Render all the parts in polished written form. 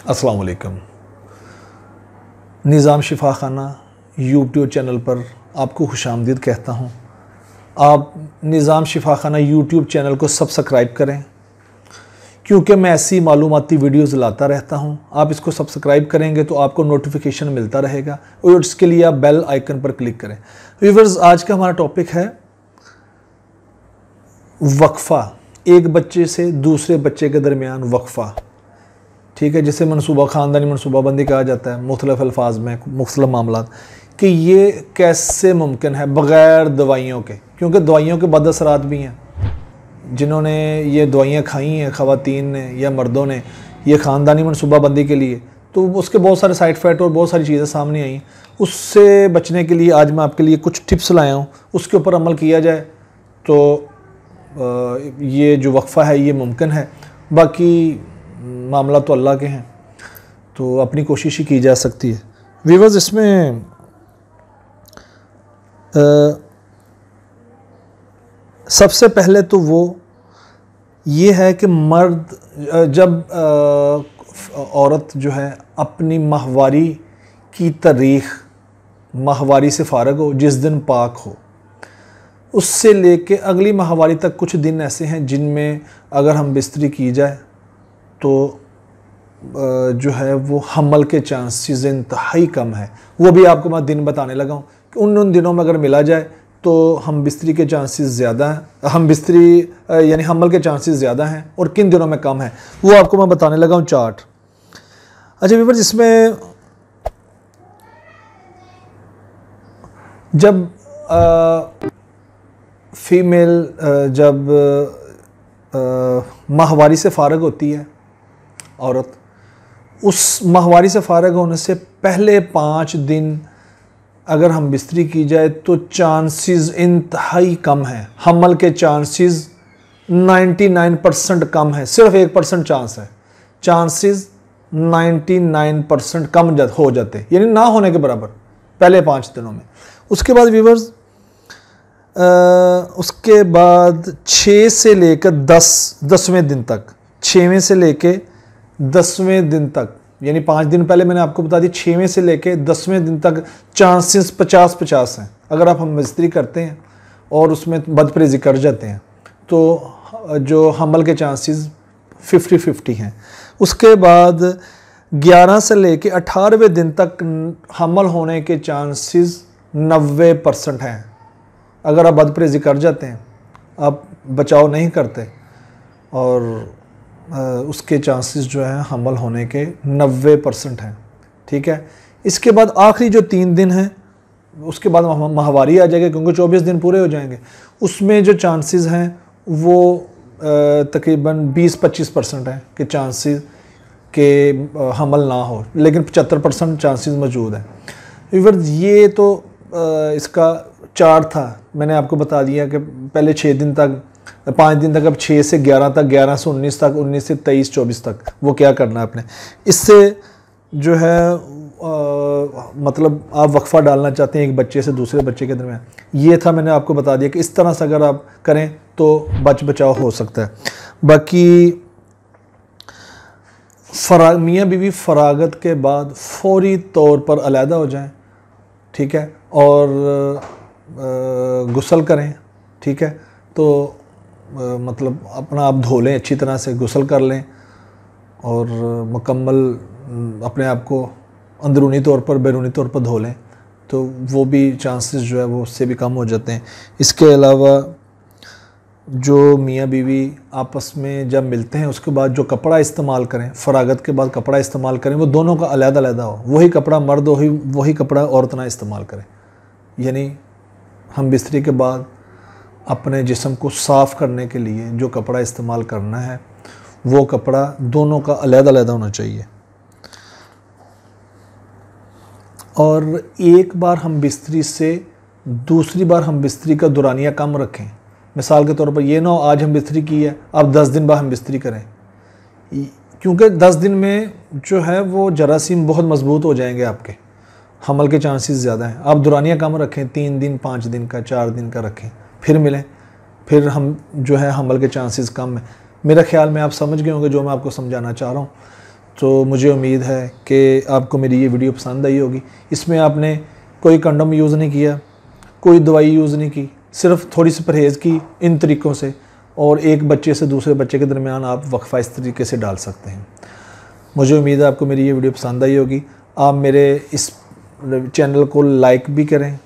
अस्सलाम वालेकुम। निज़ाम शिफा खाना यूट्यूब चैनल पर आपको खुशामदीद कहता हूँ। आप निज़ाम शिफा खाना यूट्यूब चैनल को सब्सक्राइब करें, क्योंकि मैं ऐसी मालूमाती वीडियोज़ लाता रहता हूँ। आप इसको सब्सक्राइब करेंगे तो आपको नोटिफिकेशन मिलता रहेगा और इसके लिए आप बेल आइकन पर क्लिक करें। व्यूअर्स, आज का हमारा टॉपिक है वक्फ़ा, एक बच्चे से दूसरे बच्चे के दरमियान वक्फ़ा। ठीक है, जिसे मनसूबा ख़ानदानी मनसूबाबंदी कहा जाता है मुख्तलिफ़ अल्फाज में मुख्तलिफ़ मामलात, कि ये कैसे मुमकिन है बग़ैर दवाइयों के, क्योंकि दवाइयों के बदअसरात भी हैं। जिन्होंने ये दवाइयाँ खाई हैं, ख़वातीन ने या मर्दों ने, ये ख़ानदानी मनसूबाबंदी के लिए, तो उसके बहुत सारे साइड इफ़ेक्ट और बहुत सारी चीज़ें सामने आई। उससे बचने के लिए आज मैं आपके लिए कुछ टिप्स लाया हूँ, उसके ऊपर अमल किया जाए तो ये जो वक्फ़ा है ये मुमकिन है। बाकी मामला तो अल्लाह के हैं, तो अपनी कोशिश ही की जा सकती है। व्यूअर्स, इसमें सबसे पहले तो वो ये है कि मर्द जब औरत जो है अपनी माहवारी की तारीख़, माहवारी से फ़ारग हो, जिस दिन पाक हो, उससे लेके अगली माहवारी तक कुछ दिन ऐसे हैं जिनमें अगर हम बिस्तरी की जाए तो जो है वो हमल के चांसेस इंतहाई कम है। वो भी आपको मैं दिन बताने लगा हूँ कि उन दिनों में अगर मिला जाए तो हम बिस्तरी के चांसेस ज़्यादा हैं, हम बिस्तरी यानी हमल के चांसेस ज़्यादा हैं, और किन दिनों में कम है वो आपको मैं बताने लगा हूँ चार्ट। अच्छा व्यूअर्स, इसमें जब फीमेल जब माहवारी से फ़ारग होती है औरत, उस माहवारी से फ़ारग होने से पहले 5 दिन अगर हम बिस्तरी की जाए तो चांसेस इंतहाई कम है। हमल के चांसेस 99% कम है, सिर्फ 1% चांस है। चांसेस 99% कम हो जाते, यानी ना होने के बराबर पहले 5 दिनों में। उसके बाद व्यूअर्स, उसके बाद 6 से लेकर 10वें दिन तक, 6वें से लेकर 10वें दिन तक, यानी 5 दिन पहले मैंने आपको बता दी, 6वें से लेकर 10वें दिन तक चांसेस 50-50 हैं। अगर आप हम बिस्तरी करते हैं और उसमें बदपरहेज़ी कर जाते हैं तो जो हमल के चांसेस 50-50 हैं। उसके बाद 11 से लेकर 18वें दिन तक हमल होने के चांसेस 90% हैं। अगर आप बदपरहेज़ी कर जाते हैं, आप बचाव नहीं करते, और उसके चांसेस जो हैं हमल होने के 90% हैं। ठीक है, इसके बाद आखिरी जो 3 दिन हैं, उसके बाद माहवारी आ जाएगी, क्योंकि 24 दिन पूरे हो जाएंगे। उसमें जो चांसेस हैं वो तकरीबन 20-25% हैं कि चांसेस के हमल ना हो, लेकिन 75% चांसेस मौजूद हैं। व्यूअर्स, ये तो इसका चार्ट था, मैंने आपको बता दिया कि पहले 6 दिन तक, 5 दिन तक, अब 6 से 11 तक, 11 से 19 तक, 19 से 23, 24 तक वो क्या करना है आपने। इससे जो है मतलब आप वक्फ़ा डालना चाहते हैं एक बच्चे से दूसरे बच्चे के दरमियान, ये था, मैंने आपको बता दिया कि इस तरह से अगर आप करें तो बचाव हो सकता है। बाकी मियाँ बीवी फरागत के बाद फौरी तौर पर अलहदा हो जाएं, ठीक है, और गुस्ल करें। ठीक है, तो मतलब अपना आप धो लें, अच्छी तरह से गुस्ल कर लें, और मुकम्मल अपने आप को अंदरूनी तौर पर बैरूनी तौर पर धो लें, तो वो भी चांसेस जो है वो उससे भी कम हो जाते हैं। इसके अलावा जो मियाँ बीवी आपस में जब मिलते हैं उसके बाद जो कपड़ा इस्तेमाल करें, फरागत के बाद कपड़ा इस्तेमाल करें, वो दोनों का अलग-अलग हो। वही कपड़ा मर्द हो, वही कपड़ा औरत ना इस्तेमाल करें। यानी हम बिस्तरी के बाद अपने जिस्म को साफ़ करने के लिए जो कपड़ा इस्तेमाल करना है वो कपड़ा दोनों का अलग-अलग होना चाहिए। और एक बार हम बिस्तरी से दूसरी बार हम बिस्तरी का दुरानिया कम रखें। मिसाल के तौर पर ये ना हो आज हम बिस्तरी की है, अब 10 दिन बाद हम बिस्तरी करें, क्योंकि 10 दिन में जो है वो जरासीम बहुत मजबूत हो जाएंगे, आपके हमल के चांसेस ज़्यादा हैं। आप दुरानिया कम रखें, 3 दिन, 5 दिन का, 4 दिन का रखें, फिर मिलें, फिर हम जो है हमल के चांसेस कम है। मेरा ख्याल में आप समझ गए होंगे जो मैं आपको समझाना चाह रहा हूँ। तो मुझे उम्मीद है कि आपको मेरी ये वीडियो पसंद आई होगी। इसमें आपने कोई कंडोम यूज़ नहीं किया, कोई दवाई यूज़ नहीं की, सिर्फ थोड़ी सी परहेज़ की इन तरीक़ों से, और एक बच्चे से दूसरे बच्चे के दरमियान आप वक्फ़ा इस तरीके से डाल सकते हैं। मुझे उम्मीद है आपको मेरी ये वीडियो पसंद आई होगी। आप मेरे इस चैनल को लाइक भी करें,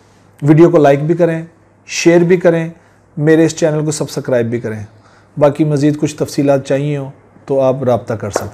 वीडियो को लाइक भी करें, शेयर भी करें, मेरे इस चैनल को सब्सक्राइब भी करें। बाकी मज़ीद कुछ तफसीलात चाहिए हो तो आप रब्ता कर सकते हैं।